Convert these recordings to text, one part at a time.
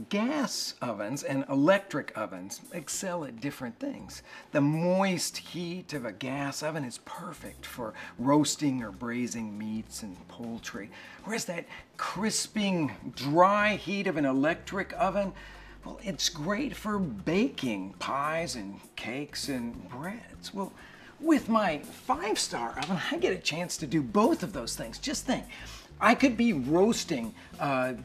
gas ovens and electric ovens excel at different things. The moist heat of a gas oven is perfect for roasting or braising meats and poultry, whereas that crisping, dry heat of an electric oven, well, it's great for baking pies and cakes and breads. Well, with my FiveStar oven, I get a chance to do both of those things. Just think, I could be roasting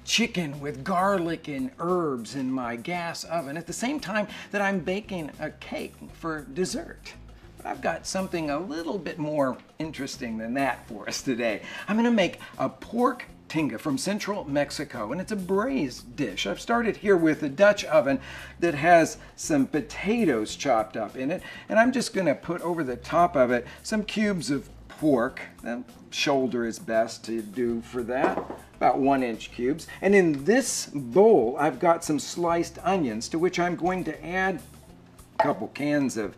chicken with garlic and herbs in my gas oven at the same time that I'm baking a cake for dessert. But I've got something a little bit more interesting than that for us today. I'm going to make a pork tinga from central Mexico, and it's a braised dish. I've started here with a Dutch oven that has some potatoes chopped up in it, and I'm just going to put over the top of it some cubes of pork. The shoulder is best to do for that, about 1-inch cubes. And in this bowl, I've got some sliced onions, to which I'm going to add a couple cans of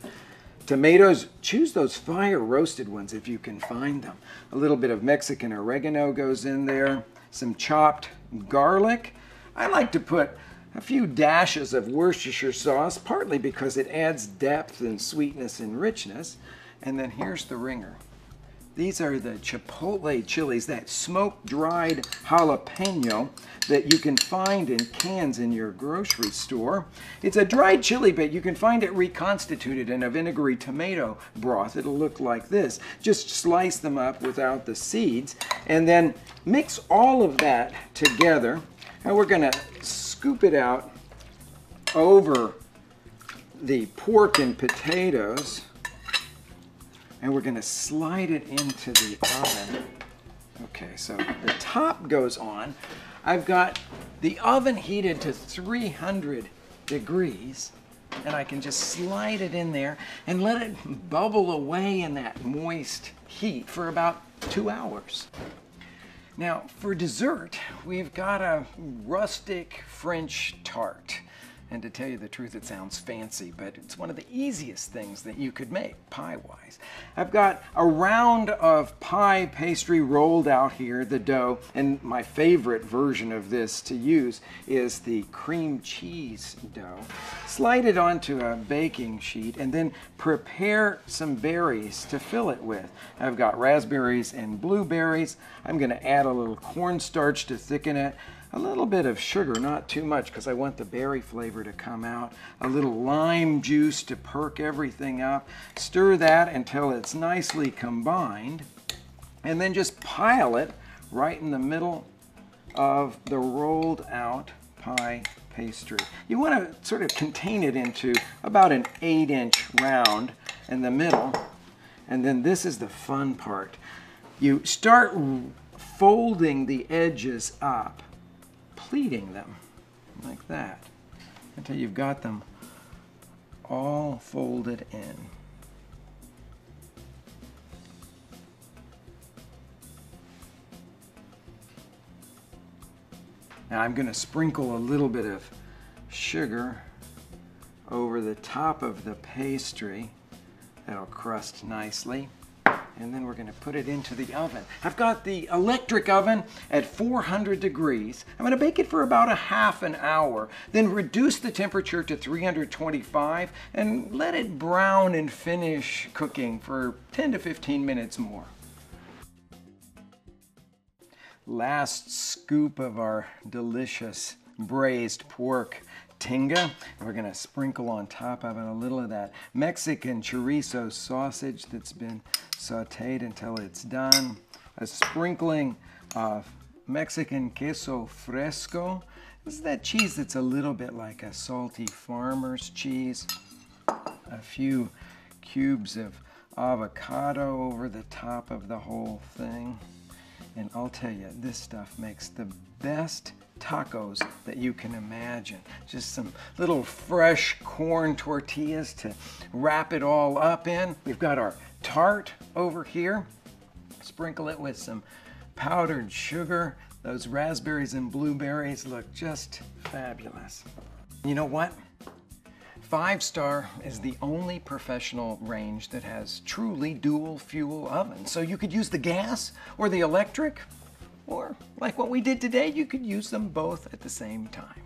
tomatoes. Choose those fire roasted ones if you can find them. A little bit of Mexican oregano goes in there, some chopped garlic. I like to put a few dashes of Worcestershire sauce, partly because it adds depth and sweetness and richness. And then here's the ringer. These are the chipotle chilies, that smoke-dried jalapeno that you can find in cans in your grocery store. It's a dried chili, but you can find it reconstituted in a vinegary tomato broth. It'll look like this. Just slice them up without the seeds, and then mix all of that together. And we're going to scoop it out over the pork and potatoes. And we're going to slide it into the oven. Okay, so the top goes on. I've got the oven heated to 300 degrees, and I can just slide it in there and let it bubble away in that moist heat for about 2 hours. Now, for dessert, we've got a rustic French tart. And to tell you the truth, it sounds fancy, but it's one of the easiest things that you could make, pie-wise. I've got a round of pie pastry rolled out here, the dough, and my favorite version of this to use is the cream cheese dough. Slide it onto a baking sheet and then prepare some berries to fill it with. I've got raspberries and blueberries. I'm going to add a little cornstarch to thicken it. A little bit of sugar, not too much, because I want the berry flavor to come out. A little lime juice to perk everything up. Stir that until it's nicely combined. And then just pile it right in the middle of the rolled out pie pastry. You want to sort of contain it into about an 8-inch round in the middle. And then this is the fun part. You start folding the edges up, pleating them like that until you've got them all folded in. Now I'm going to sprinkle a little bit of sugar over the top of the pastry. That'll crust nicely. And then we're going to put it into the oven. I've got the electric oven at 400 degrees. I'm going to bake it for about a half an hour. Then reduce the temperature to 325 and let it brown and finish cooking for 10 to 15 minutes more. Last scoop of our delicious braised pork tinga. We're going to sprinkle on top of it a little of that Mexican chorizo sausage that's been sauteed until it's done. A sprinkling of Mexican queso fresco. This is that cheese that's a little bit like a salty farmer's cheese. A few cubes of avocado over the top of the whole thing. And I'll tell you, this stuff makes the best tacos that you can imagine. Just some little fresh corn tortillas to wrap it all up in. We've got our tart over here. Sprinkle it with some powdered sugar. Those raspberries and blueberries look just fabulous. You know what? FiveStar is the only professional range that has truly dual fuel ovens. So you could use the gas or the electric, or like what we did today, you could use them both at the same time.